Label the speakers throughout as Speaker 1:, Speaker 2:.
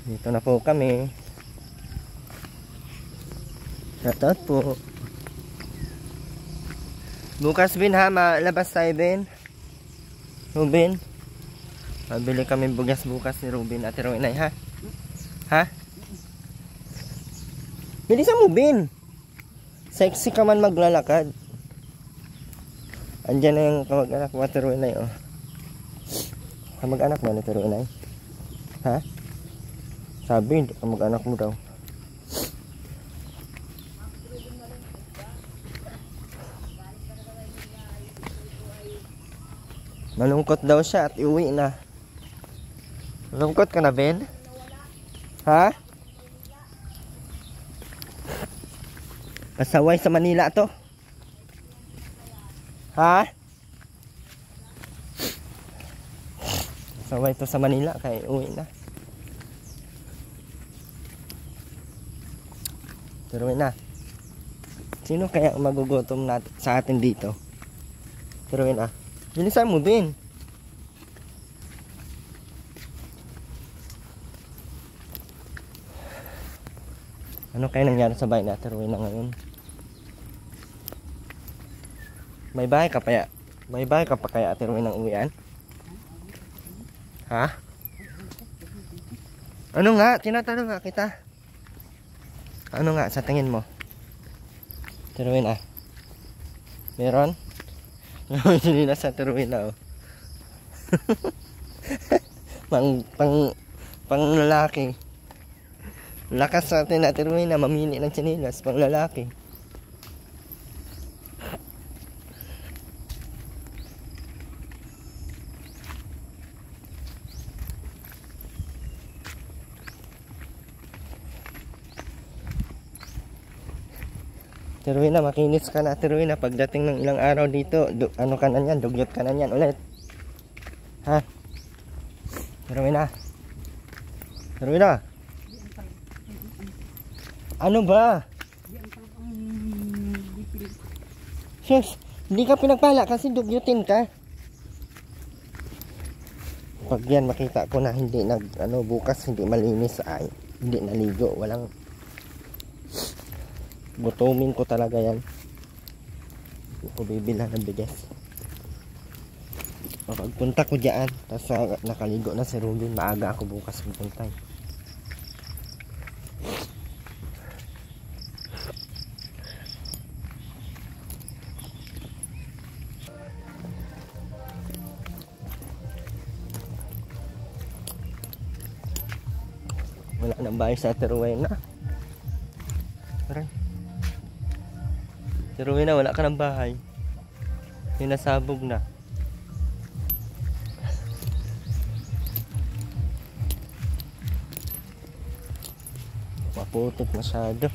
Speaker 1: Dito na po kami. Shoutout po. Bukas bin ha, malabas tayo bin. Rubin. Mabili kami bugas bukas ni Rubin at Roinay ha. Ha? Bilisan mo bin. Sexy ka man maglalakad. Andiyan na yung kamag-anak mo at Roinay oh. Kamag-anak mo ni Roinay. Ha? Sabi hindi kamag-anak mo daw. Malungkot daw siya at iuwi na. Malungkot ka na, Ben? Ha? Pasaway sa Manila to? Ha? Pasaway to sa Manila kaya iuwi na. Pero na. Sino kaya magugutom natin sa atin dito? Pero na. Bilisan mo din. Ano kaya nangyari sa bahay natin na ngayon? May bahay ka pa ya? May bahay ka pa kaya Ate ng uwian? Ha? Ano nga? Tinatanong nga kita. Ano nga sa tingin mo? Ate ah. Meron? Hindi na sa turuin na oh. pang lalaki. Lakas sa atin na turuin na mamili ng tsinelas pang lalaki. Tiruin na, makinis ka na Tiruin na. Pagdating ng ilang araw dito, ano ka na yan, dugyot ka na yan ulit. Ha? Tiruin na. Tiruin na. Ano ba? Shush, hindi ka pinagpala kasi dugyotin ka. Pag yan makita ko na hindi bukas hindi malinis ay hindi naligo, walang gutumin ko talaga yan. Hindi ko bibila ng bigas. Pagpunta ko dyan, tapos nakaligo na si Rubin, maaga ako bukas pupunta. Wala nang bahay sa Teruel na. Teruel na, wala ka ng bahay. Sinasabog na. Maputik masyado.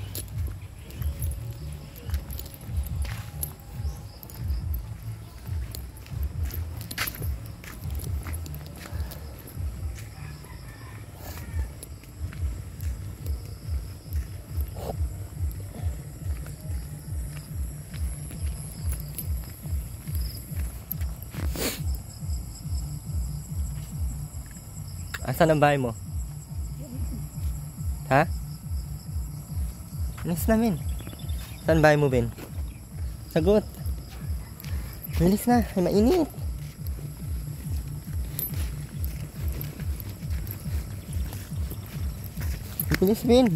Speaker 1: Asan ang bahay mo? Ha? Bilis namin. Saan bahay mo, Ben? Sagot. Bilis na, ay mainit. Bilis, Ben.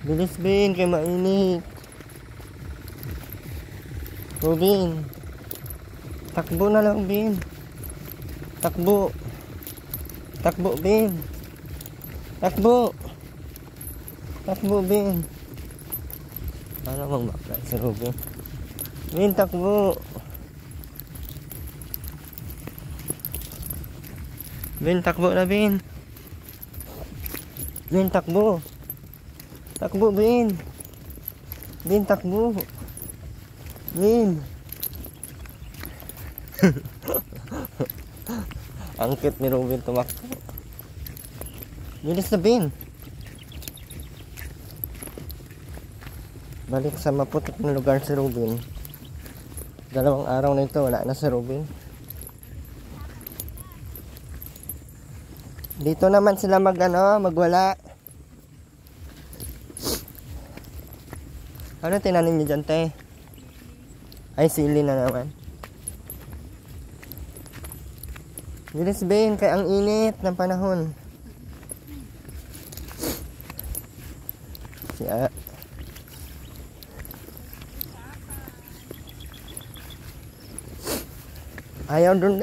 Speaker 1: Bilis, Ben, kaya mainit. Rubin, takbo na lang, Ben. Takbo. Takbo, Ben. Takbo. Takbo, Ben. Para bang bakla si Rubin. Ben, takbo. Ben, takbo na, Ben. Ben, takbo. Takbo, Ben. Ben, takbo. Ben. Ang cute ni Ruben tumakbo. Bilis na Bin. Balik sa maputik na lugar si Ruben. 2 araw na ito, wala na si Ruben. Dito naman sila magwala. Ano tinanim niyo dyan, te? Ay, sili na naman. Bilis Ben, kaya ang init ng panahon.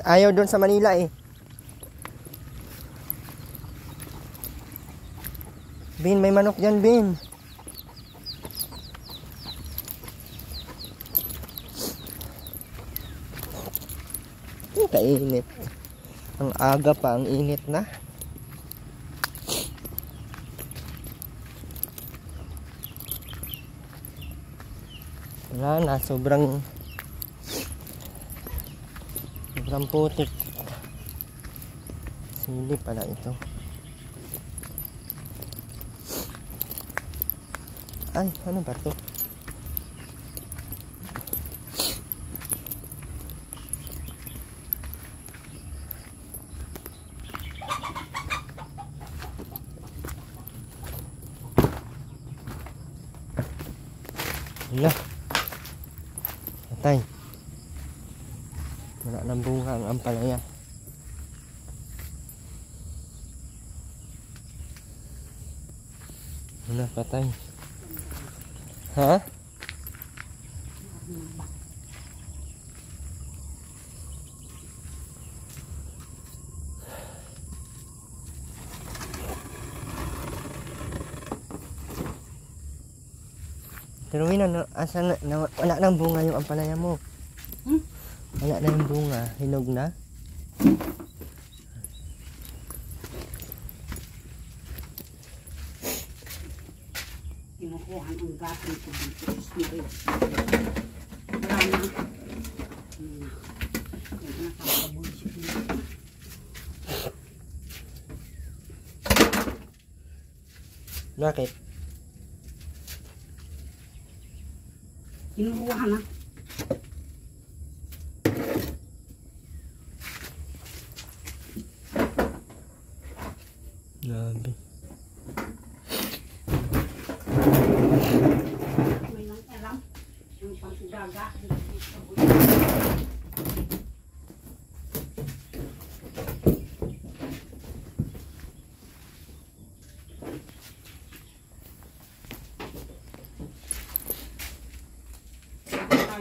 Speaker 1: Ayaw dun sa Manila eh. Ben, may manok dyan, Ben. Kainit. Ang aga pa, ang init na. Wala na, sobrang putik. Sili pala ito. Ay, ano ba ito? Wala. Patay. Wala nang bunga ang ampalaya. Wala, patay. Ha? Pero asan na, wala nang bunga yung ampalaya mo. Wala na yung bunga, hinog na.
Speaker 2: Kinukuhan ang gating ko dito. Spirit. Wala na. Nakakabulisip na.
Speaker 1: Bakit?
Speaker 2: Kinukuhan na.
Speaker 1: Grabe.
Speaker 2: May nang alam. Yung panggaga.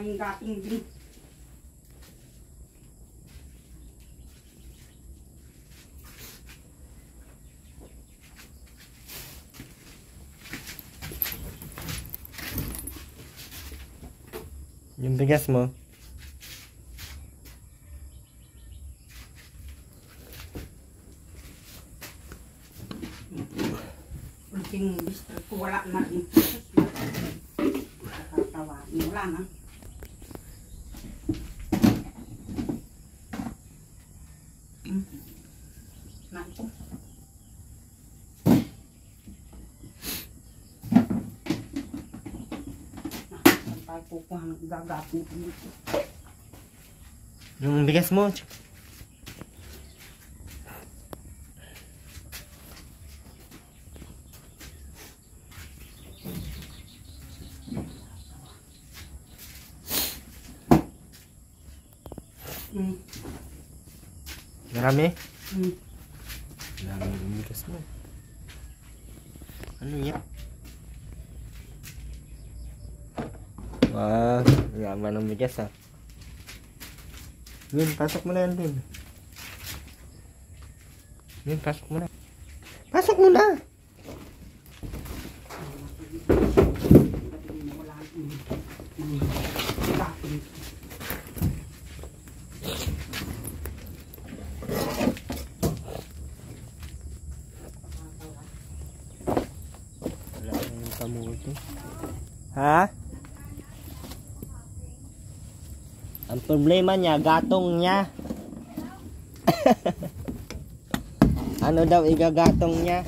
Speaker 2: Ang gating din.
Speaker 1: Yung bigas mo.
Speaker 2: Ulting district ko wala na rin. Nakatawa. Wala na. Nako. Nakatay ko ko ang gagatin dito.
Speaker 1: Yung bigas mo. Marami? Marami yung bigas mo. Ano yan? Wow, yaman ng bigas ah. Bin, pasok mo na yan, Bin. Bin, pasok mo na. Pasok mo na! Wala yung kamuti. Ha? Ang problema niya, gatong niya. Ano daw igagatong niya?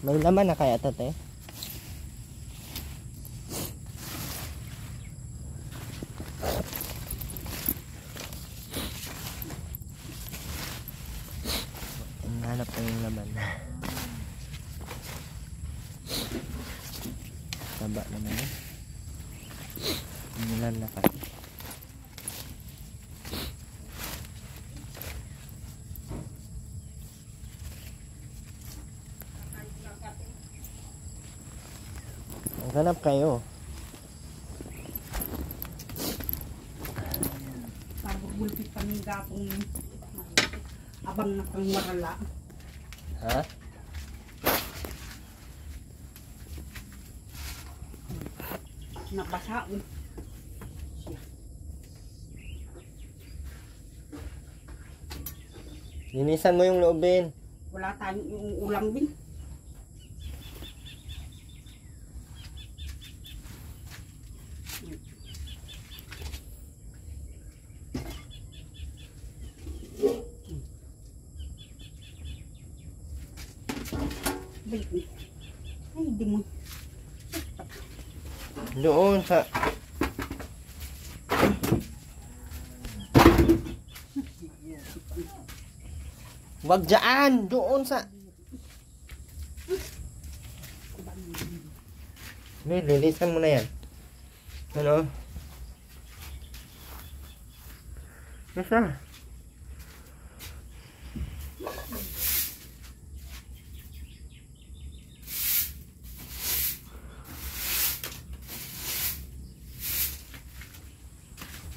Speaker 1: May laman na kaya to, te? Hanap ko yung laman. Taba naman eh. Umulan na pa. Maghanap kayo.
Speaker 2: Pagulpit pa ng gatong abang na kang marala.
Speaker 1: Ha?
Speaker 2: Nabasa.
Speaker 1: Linisan mo yung loobin.
Speaker 2: Wala tayong yung ulam din. Ay, di mo.
Speaker 1: Doon sa... Wag dyan! Doon sa... Lilisan mo na yan. Ano? Nasa?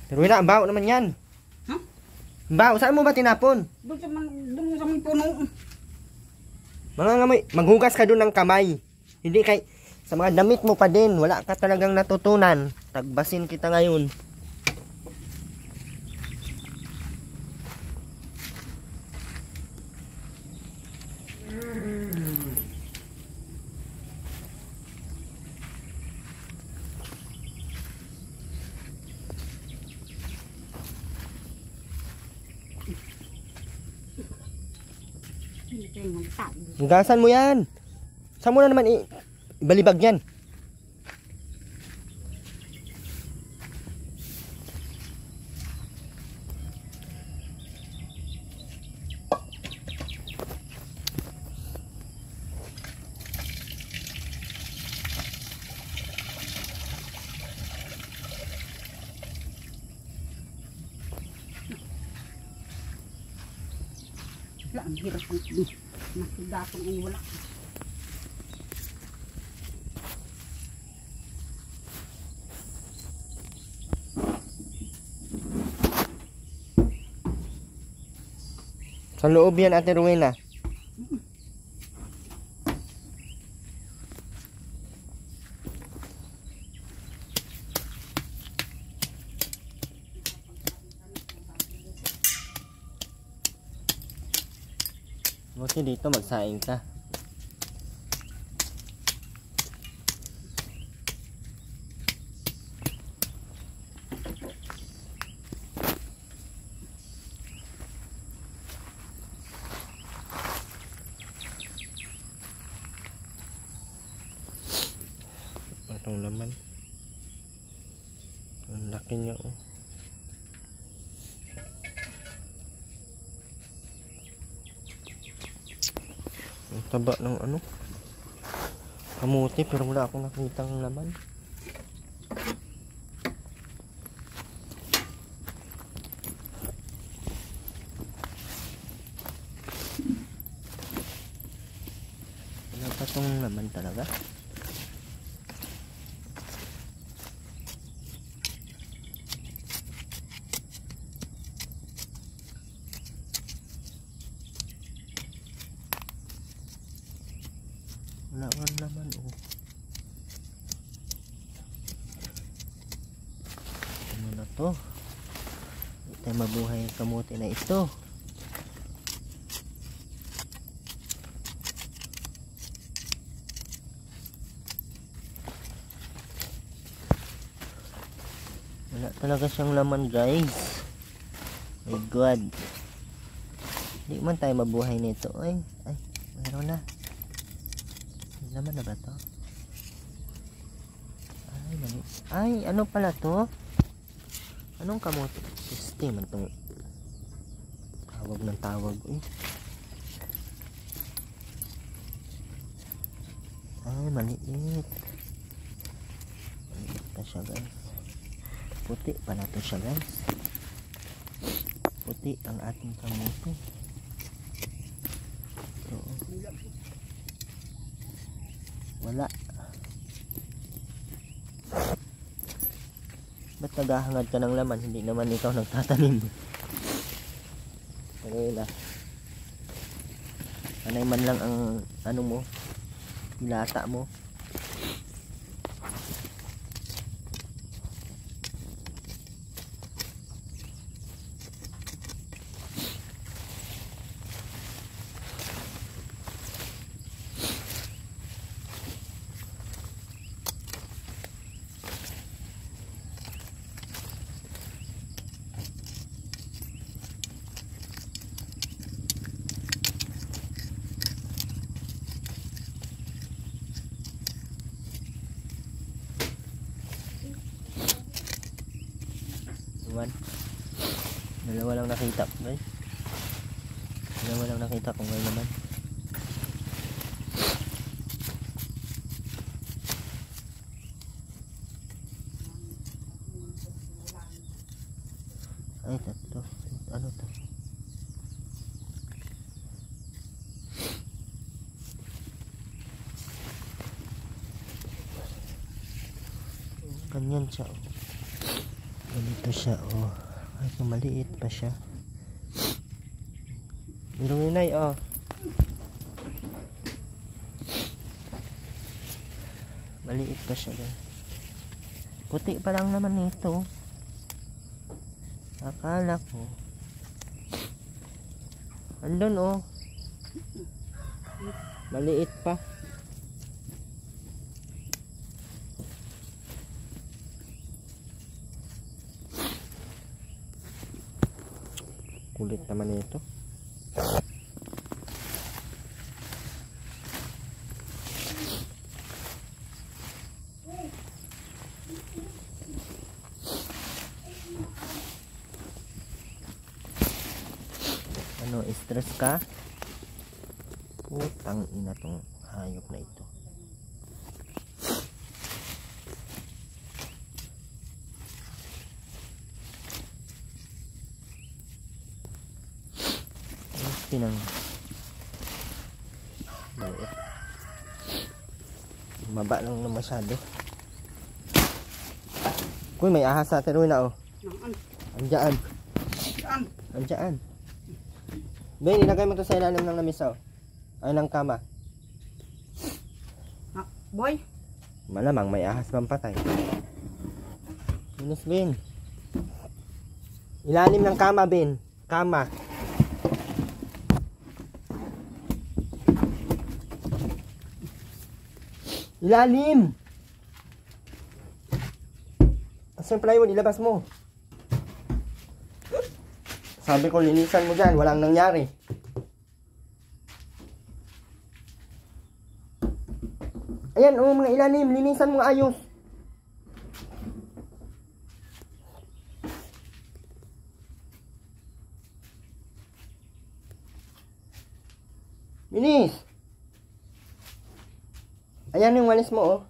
Speaker 1: Pero wala, ang baho naman yan.
Speaker 2: Huh?
Speaker 1: Baho, saan mo ba tinapon?
Speaker 2: Doon sa may puno.
Speaker 1: Mga ngamoy, maghugas ka doon ng kamay. Hindi kay sa mga damit mo pa din, wala ka talagang natutunan. Tagbasin kita ngayon. Hugasan mo yan. Saan mo na naman balibag yan?
Speaker 2: Wala, ang hirap ang nasigatong ay wala.
Speaker 1: Sa loob yan, Ate Rowena. Buti dito magsaing ka. Itong laman. Ang laki niya oh. Ang taba ng ano kamuti, pero wala akong nakitang laman. Wala pa tong laman talaga. Wala nga naman oh. Ano na to? Hindi tayo mabuhay ang kamuti na ito. Wala talaga siyang laman guys. My God. Hindi man tayo mabuhay nito. Ay, meron na. Laman na ba to? Ay, mali. Ay, ano pala to? Anong kamote? System man itong tawag ng tawag. Ay, maliit. Maliit pa siya, guys. Puti pala to siya, guys. Puti ang ating kamote. Ito. Wala. Ba't naghahangad ka ng laman? Hindi naman ikaw nagtatanim. Pero yun ah. Anay man lang ang ano mo, hilata mo. Dalawa lang nakita, guys. Dalawa lang nakita kung may naman. Ay, tatlo. Ano to? Ganyan siya, oh. Ganito siya, oh. Ay, maliit pa siya. Ilunginay, oh. Maliit pa siya, guys. Puti pa lang naman ito. Akala ko. Andun, oh. Maliit pa. Kulit naman ito. Ano, stress ka? Putang ina tong hayop na ito. Pinang maliit. Maba lang na masyado. Kuy, may ahas sa atin na, oh. Andiyan. Andiyan. Ben, ilagay mo to sa ilalim ng lamisa, oh. Ay, ng kama.
Speaker 2: Boy?
Speaker 1: Malamang may ahas bang patay. Minus, Ben. Ilalim ng kama, Ben. Kama. Ilalim! Asan yung plywood? Ilabas mo. Sabi ko, linisan mo dyan. Walang nangyari. Ayan, oh, mga ilalim. Linisan mo ayos. Linis! Ayan yung walis mo, oh.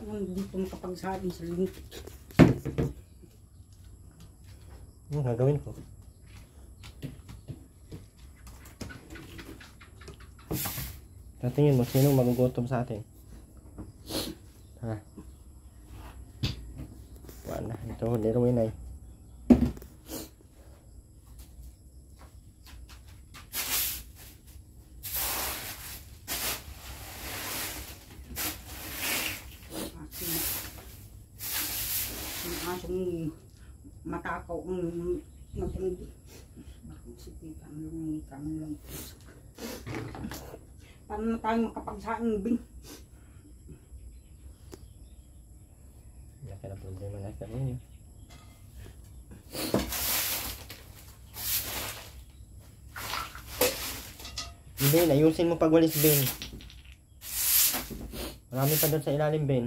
Speaker 2: Dito makapagsahin sa lintik.
Speaker 1: Ano gagawin ko? Tatingin mo, sino magugutom sa atin? Ha? Wala, ito, liruin ay.
Speaker 2: Asong matakaw ang matindi. Sipitan lang. Paano na tayo makapagsaing, Bing?
Speaker 1: ka na problema na ate Rowena. Ben, ayusin mo pagwalis, Ben. Marami pa doon sa ilalim, Ben.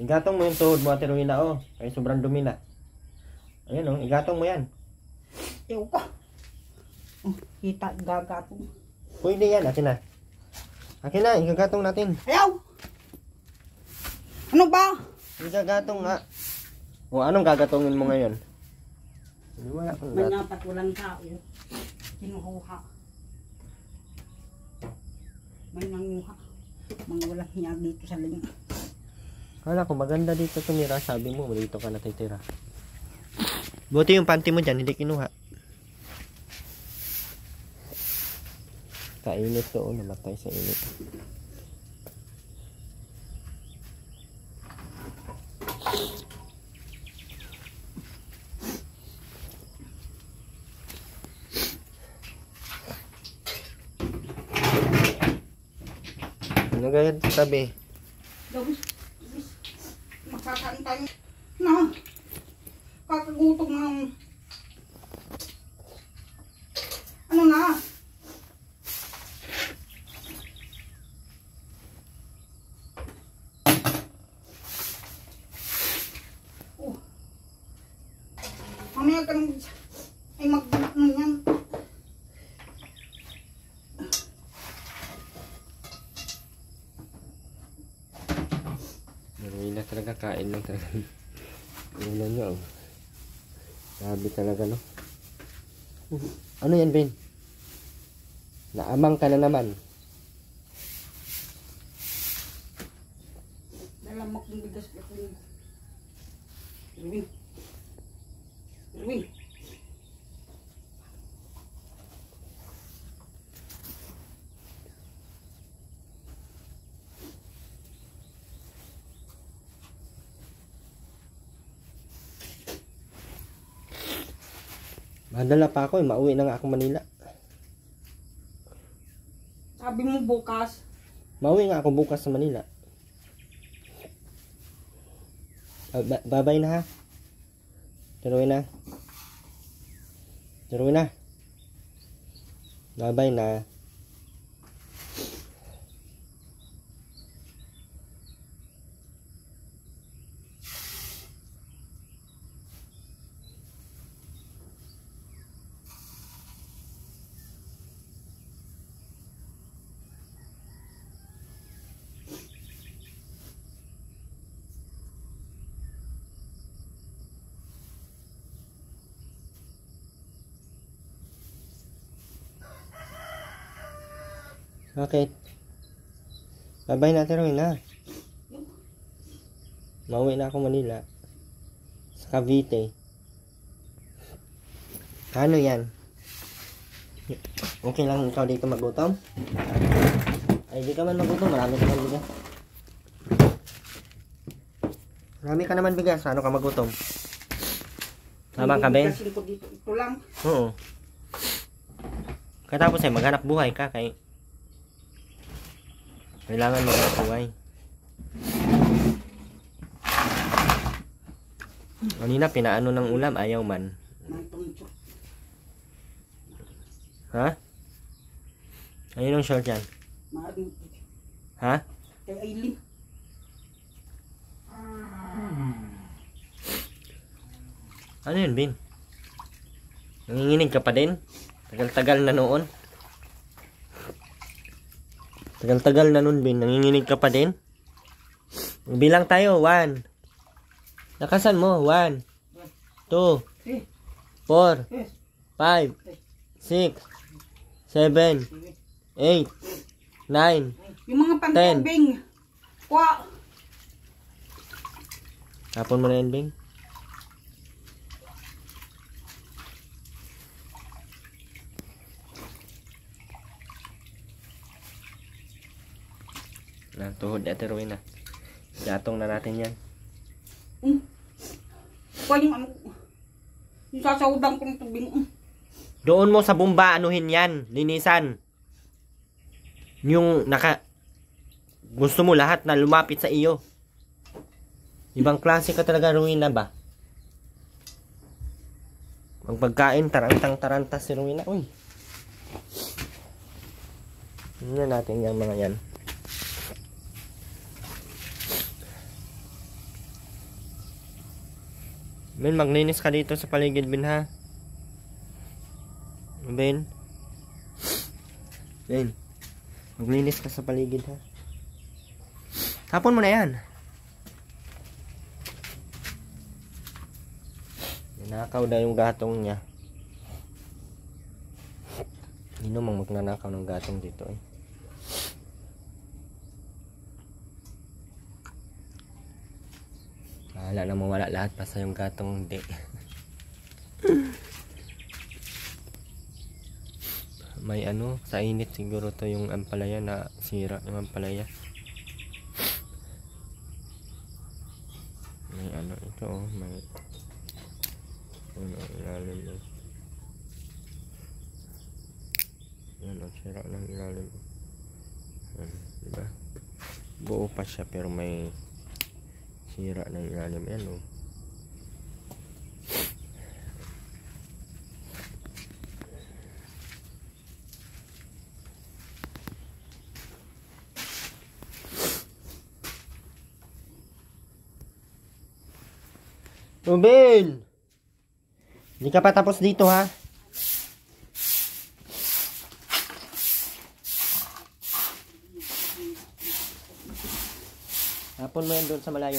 Speaker 1: Igatong mo yung tuhod mo, Ate Rowena, oh. Kaya sobrang dumi na. Ayan, oh. Igatong mo yan.
Speaker 2: Ew ka. Oh, kita, gagatong.
Speaker 1: Pwede yan, akin na. Akin na, igagatong natin.
Speaker 2: Ayaw! Ano ba?
Speaker 1: Igagatong nga. O, anong gagatongin mo ngayon? Wala kang gat.
Speaker 2: Manyapat walang tao. Kinukuha. May nanguha. Mga walang hiya dito sa linga.
Speaker 1: Kala ko maganda dito tumira. Sabi mo, dito ka natitira. Buti yung panty mo dyan, hindi kinuha. Kainit to, oh, namatay sa init. Ano ganyan sabi?
Speaker 2: Gawis. Makakain tayo. Na. Kakagutom na. Ano na? Oh. Mamaya ka nang ay mag-ano yan.
Speaker 1: Marina talaga, kain lang talaga. Ulan nyo, oh. Sabi talaga, no? Ano yan, Ben? Naamang ka na naman.
Speaker 2: Dalamak ng bigas ka po. Irwin. Irwin.
Speaker 1: Madala pa ako, mauwi na nga ako Manila.
Speaker 2: Sabi mo bukas.
Speaker 1: Mauwi nga ako bukas sa Manila. Babay na, ha? Tuloy na. Tuloy na. Babay na. Bakit? Babay na, Ate Rowena. Mauwi na ako Manila. Sa Cavite. Ano yan? Okay lang ikaw dito magutom? Ay, di ka man magutom. Marami ka man bigas. Marami ka naman bigas. Ano ka magutom? Tama ka, Ben?
Speaker 2: Ito lang.
Speaker 1: Oo. Katapos ay maghanap buhay ka kay kailangan maghanap buhay. Kanina pinaano ng ulam, ayaw man. Ha? Ayun ang short yan. Ha?
Speaker 2: Kay Aileen.
Speaker 1: Ano yun, Bin? Nanginginig ka pa din? Tagal-tagal na noon. Tagal-tagal na nun, Bin. Nanginginig ka pa din? Bilang tayo. 1. Lakasan mo. 1, 2, 4, 5, 6, 7, 8, 9,
Speaker 2: yung mga pantubing. Kwa.
Speaker 1: Tapon mo na yan, Bing. Tuhod Ate Rowena. Gatong na natin yan.
Speaker 2: Kwa yung ano. Yung sasawdan ko ng tubing.
Speaker 1: Doon mo sa bumba, anuhin yan. Linisan. Yung Gusto mo lahat na lumapit sa iyo. Ibang klase ka talaga, Rowena ba? Ang pagkain, tarantang-taranta si Rowena. Uy. Tingnan natin yung mga yan. Ben, maglinis ka dito sa paligid, Ben, ha? Ben. Ben. Maglinis ka sa paligid, ha? Tapon mo na yan. Nanakaw na yung gatong niya. Hindi namang magnanakaw ng gatong dito, eh. Wala na mawala lahat pa sa yung gatong hindi. May ano, sa init siguro to yung ampalaya na sira yung ampalaya. May ano ito, oh, may ano, ilalim yun. Yan, oh, sira ng ilalim. Yan, diba? Buo pa siya pero may sira ng ilalim. Yan, oh. Ruben! Hindi ka pa tapos dito, ha? Tapon mo yan doon sa malayo.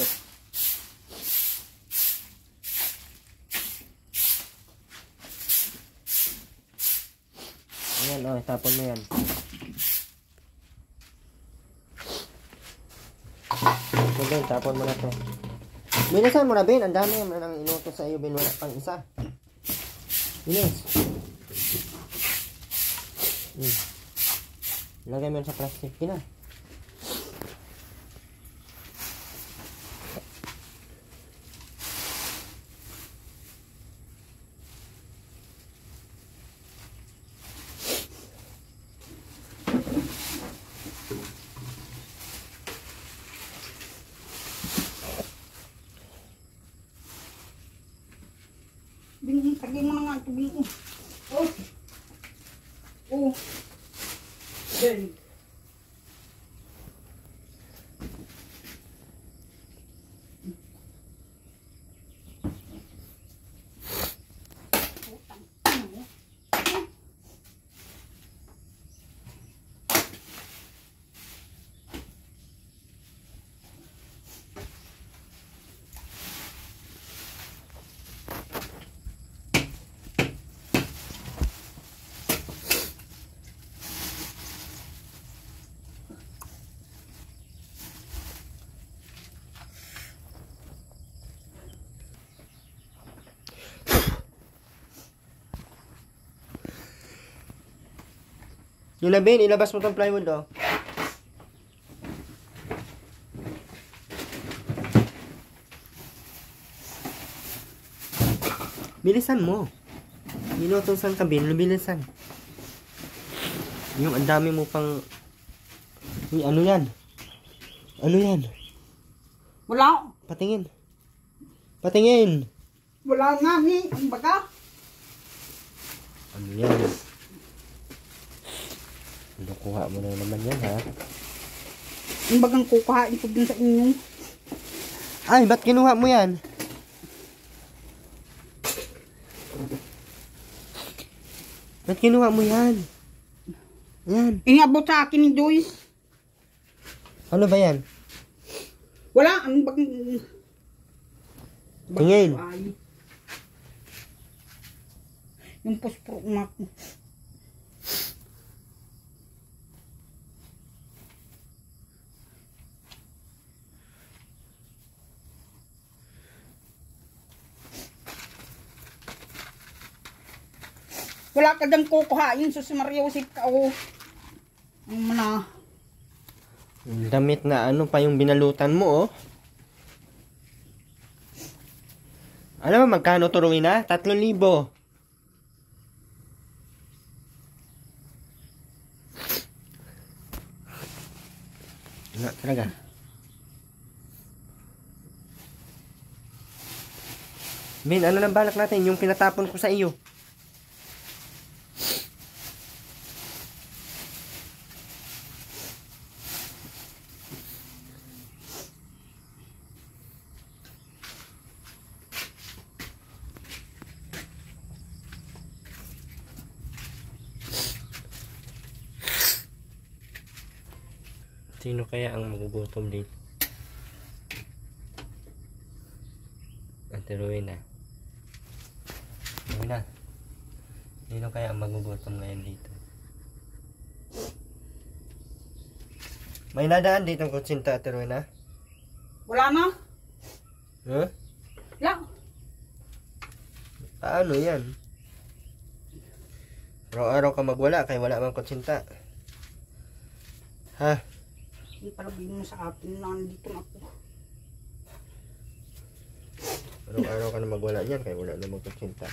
Speaker 1: Ayan, oh, tapon mo yan. Ito din, tapon mo na to. Binasan mo na, Ben. Ang dami naman ang inutos sa iyo, Ben. Wala pang isa. Bilis. Lagay mo yan sa plastic. Kina.
Speaker 2: Tagay mo na nga ang tubig ko. Oh. Oh. Ben.
Speaker 1: Yun na, Ben. Ilabas mo tong plywood, oh. Bilisan mo. Minutusan ka, Ben. Bilisan. Yung ang dami mo pang... Uy, ano yan? Ano yan?
Speaker 2: Wala.
Speaker 1: Patingin. Patingin.
Speaker 2: Wala nga ni. Ang baga.
Speaker 1: Ano yan? Kuha mo na naman yan, ha?
Speaker 2: Ang bagang kukuhain ko din sa inyo.
Speaker 1: Ay, ba't kinuha mo yan? Ba't kinuha mo yan? Yan.
Speaker 2: Inabot sa akin ni Joy.
Speaker 1: Ano ba yan?
Speaker 2: Wala. Ang bagang...
Speaker 1: Tingin.
Speaker 2: Yung pospro na... Wala ka dang kukuhain. Sus Maria Josep ka, oh. Ano mo na.
Speaker 1: Damit na ano pa yung binalutan mo, oh. Alam mo magkano turuin na? 3,000. Wala talaga. Min, ano nang balak natin? Yung pinatapon ko sa iyo. Sino kaya ang magugutom dito? Ate Rowena. Rowena. Sino kaya ang magugutom ngayon dito? May nadaan dito ang kutsinta, Ate Rowena?
Speaker 2: Wala na.
Speaker 1: Huh?
Speaker 2: Wala.
Speaker 1: Paano yan? Araw-araw ka magwala kaya wala mang kutsinta. Ha?
Speaker 2: Hindi pala bilhin mo sa atin na nandito na ako.
Speaker 1: Araw-araw ka na magwala dyan kaya wala namang kutsinta.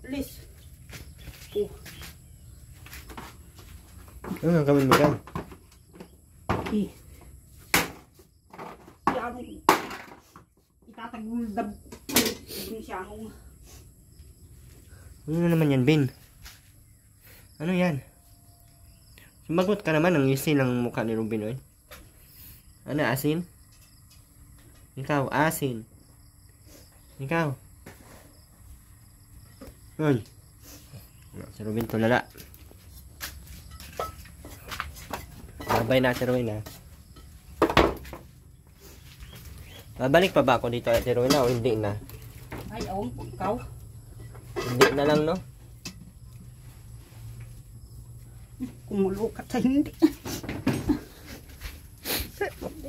Speaker 2: Please.
Speaker 1: Ano ang gawin mo dyan?
Speaker 2: Yan. Itataguldag. Hindi siya akong.
Speaker 1: Ano na naman yan, Bin? Ano yan? Sumagot ka naman, ang isi ng mukha ni Robin, oy. Ano, asin? Ikaw, asin. Ikaw. Oy. Si Robin tulala. Babay na, si Robin, ha? Babalik pa ba ako dito, si Robin, o hindi na?
Speaker 2: Ay, awang po ikaw.
Speaker 1: Hindi na lang, no?
Speaker 2: Kumulukat sa hindi.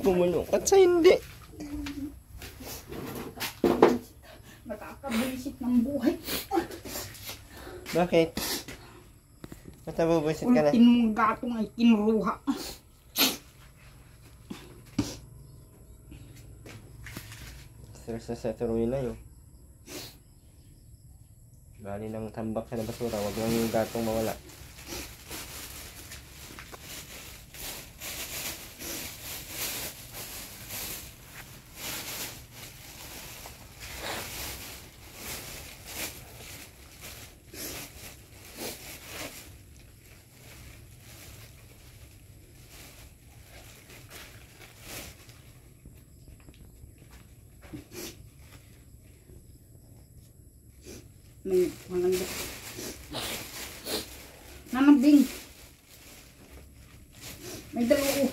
Speaker 1: Bumulukat sa hindi.
Speaker 2: Nakakabulisit ng buhay.
Speaker 1: Bakit? Ba't nabubuisit ka na?
Speaker 2: Ultin mong gatong ay kinuruha.
Speaker 1: Sa turuin na yun. Bali ng tambak sa basura, wag lang yung gatong mawala.
Speaker 2: May manangga. Nanambing. May dalawa.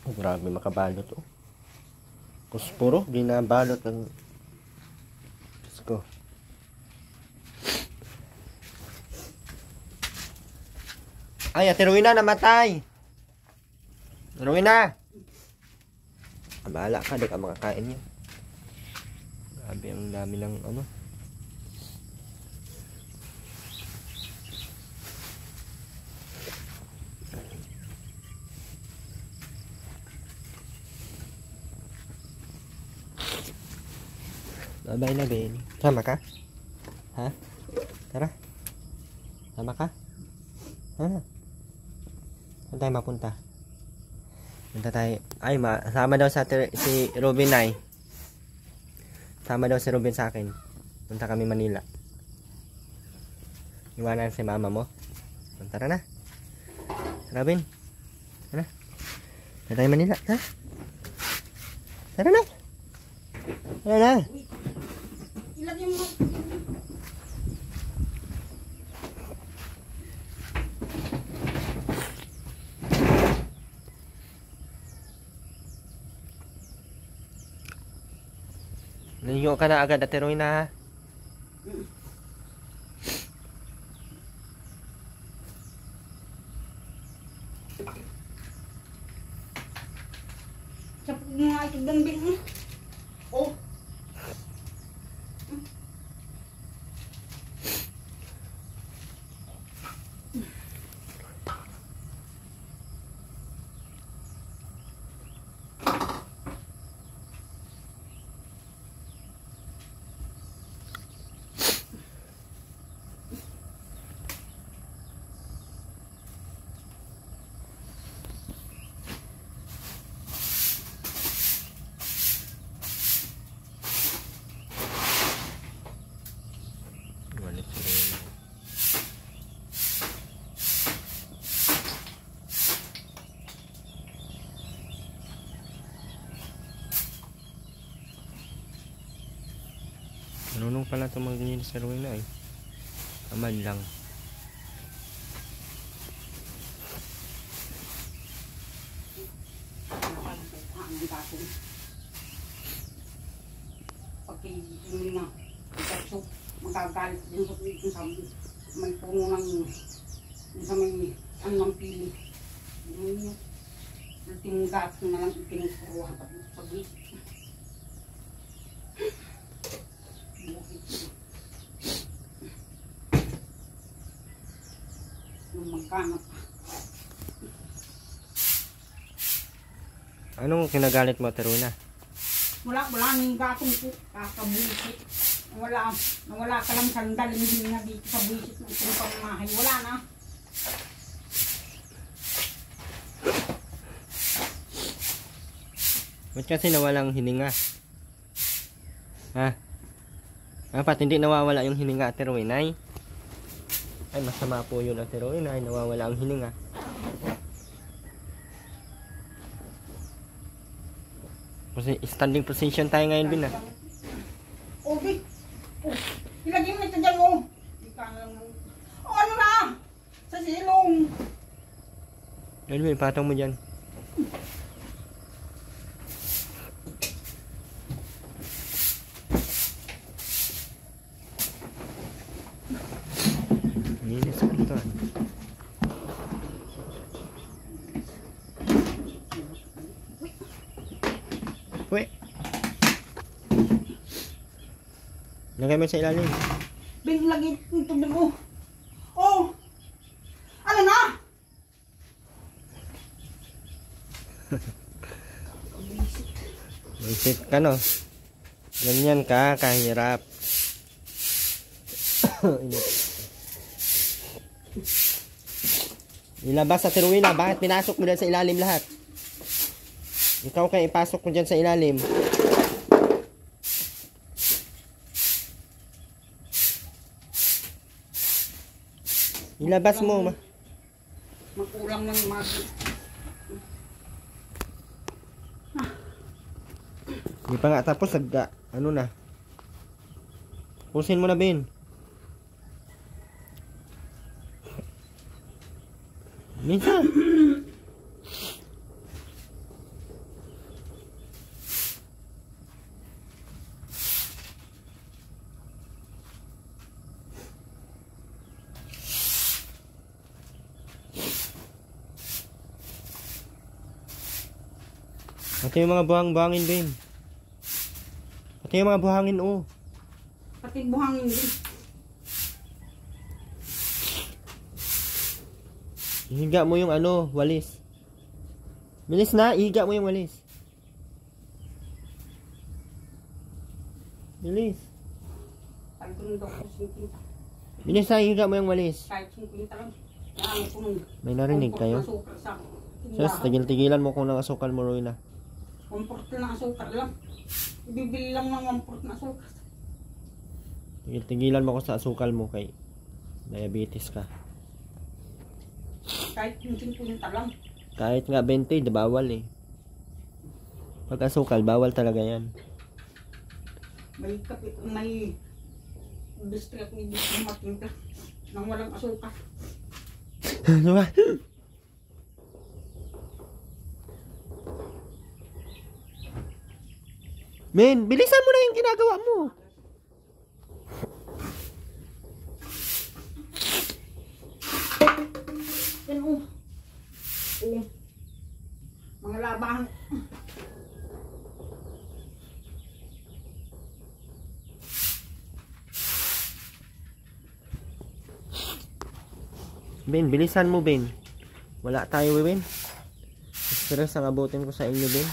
Speaker 1: Oh, grabe makabalot, oh. Kuspuro, ginabalot ng ko. Ay, Ate Rowena namatay. Rowena. Bahala ka, di ka makakain yan. Grabe ang dami ng ano. Babay na, Ben. Sama ka? Ha? Tara. Sama ka? Ha? Saan tayo mapunta? Punta tayo. Ay, sama daw si Robin ay. Sama daw si Robin sa akin. Punta kami Manila. Iwanan si mama mo. Tara na. Robin. Tara. Tara tayo Manila. Tara. Tara na. Tara na.
Speaker 2: Ilagay mo.
Speaker 1: Liyo ka na agad, Ate Rowena.
Speaker 2: Sapag mga ito dambing mo. Oh.
Speaker 1: Marunong pala itong maglinis sa Rowena eh. Aman lang.
Speaker 2: Pagkikili na, magagalit din sa sabi, may puno ng sa may anong pili. Tinggat na lang ipinukuha sa bisit. Nung magkano pa.
Speaker 1: Anong kinagalit mo, Terwina?
Speaker 2: Wala nang gatong po, kakabusit. Nawala ka lang sandal, hindi na dito sa busit ng itong pamamahay. Wala na.
Speaker 1: Ba't kasi nawalang hininga? Ha? Dapat hindi nawawala yung hininga, Ate Rowena. Ay, masama po yun, Ate Rowena. Ay, nawawala ang hininga. Kasi standing position tayo ngayon, Bin, ah.
Speaker 2: Okay. Ilagay mo ito dyan, oh. Oh, ano na? Sa silong.
Speaker 1: Yan, Bin, patong mo dyan. Linis ko ito. Uy. Lagay mo sa ilalim.
Speaker 2: Bin, lagay ito dyan, oh. Oh. Ano na?
Speaker 1: Isip ka, no? Ganyan ka, kahirap. Ilabas sa Terwina, bakit pinasok mo dyan sa ilalim lahat? Ikaw kayo ipasok mo dyan sa ilalim. Ilabas mo.
Speaker 2: Makulang ng magi.
Speaker 1: Hindi pa nga tapos, ano na. Pusin mo na, Ben. Minsan. Pati yung mga buhang-buhangin, Ben. Pati yung mga buhangin, oh.
Speaker 2: Pati buhangin din.
Speaker 1: Ihiga mo yung ano, walis. Bilis na, ihiga mo yung walis. Bilis. Bilis na, ihiga mo yung walis.
Speaker 2: Kahit 50 lang. Ano ko nung
Speaker 1: May narinig kayo? Sus, tigil-tigilan mo kung ng asukal mo, Rowena.
Speaker 2: 1/4 na asukal lang. Ibibili lang ng 1/4 na asukal.
Speaker 1: Tigil-tigilan mo ko sa asukal mo kay diabetes ka.
Speaker 2: Kahit 50 lang.
Speaker 1: Kahit nga 20, bawal eh. Pag asukal, bawal talaga yan.
Speaker 2: May kapit, may district ni Dito Matinta nang walang asukal.
Speaker 1: Ano ba? Men, bilisan mo na yung ginagawa mo.
Speaker 2: Yan oh. Oh. Mga labahan.
Speaker 1: Ben, bilisan mo, Ben. Wala tayo, Ben. Stress ang abutin ko sa inyo, Ben.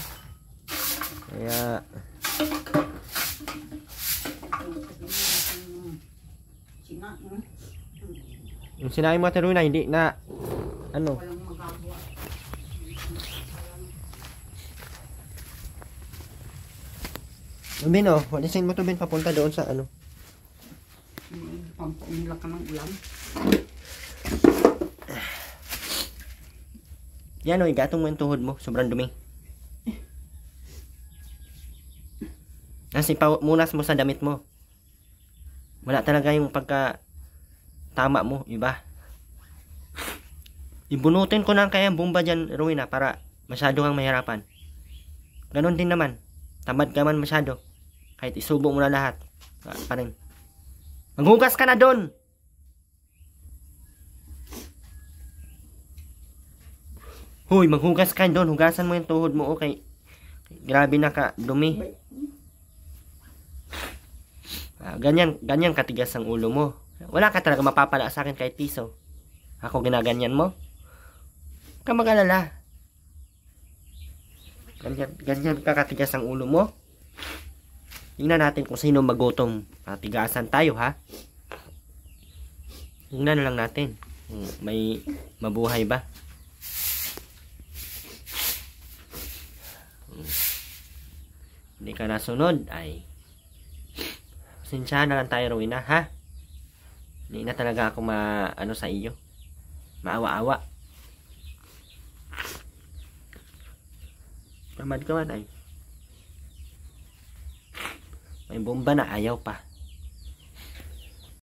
Speaker 1: Kaya yung sinabi mo, Terwina, hindi na ano.
Speaker 2: Walang magagawa.
Speaker 1: Ben, oh, walisin mo to, Ben, papunta doon sa ano.
Speaker 2: Pampaunila ka ng ulam.
Speaker 1: Yan, oh, igatong mo yung tuhod mo. Sobrang dumi. Nasipaw, munas mo sa damit mo. Wala talaga yung pagka tama mo, iba. Ibunutin ko na kaya bomba dyan, Rowena, para masyado kang mahirapan. Ganon din naman. Tamad ka man masyado. Kahit isubo mo na lahat. Pa rin. Maghugas ka na doon! Hoy, maghugas ka doon. Hugasan mo yung tuhod mo, okay? Grabe na ka, dumi. Ganyan katigas ang ulo mo. Wala ka talaga mapapala sa akin kahit piso. Ako ginaganyan mo? Huwag ka mag-alala. Ganyan ka katigas ang ulo mo. Tingnan natin kung sino magutom. Patigasan tayo, ha? Tingnan na lang natin. May mabuhay ba? Hindi ka nasunod, ay pasensyahan na lang tayo, Rowena, ha? Hindi na talaga ako ano sa iyo. Maawa-awa. Tamad ka man, ay. May bomba na, ayaw pa.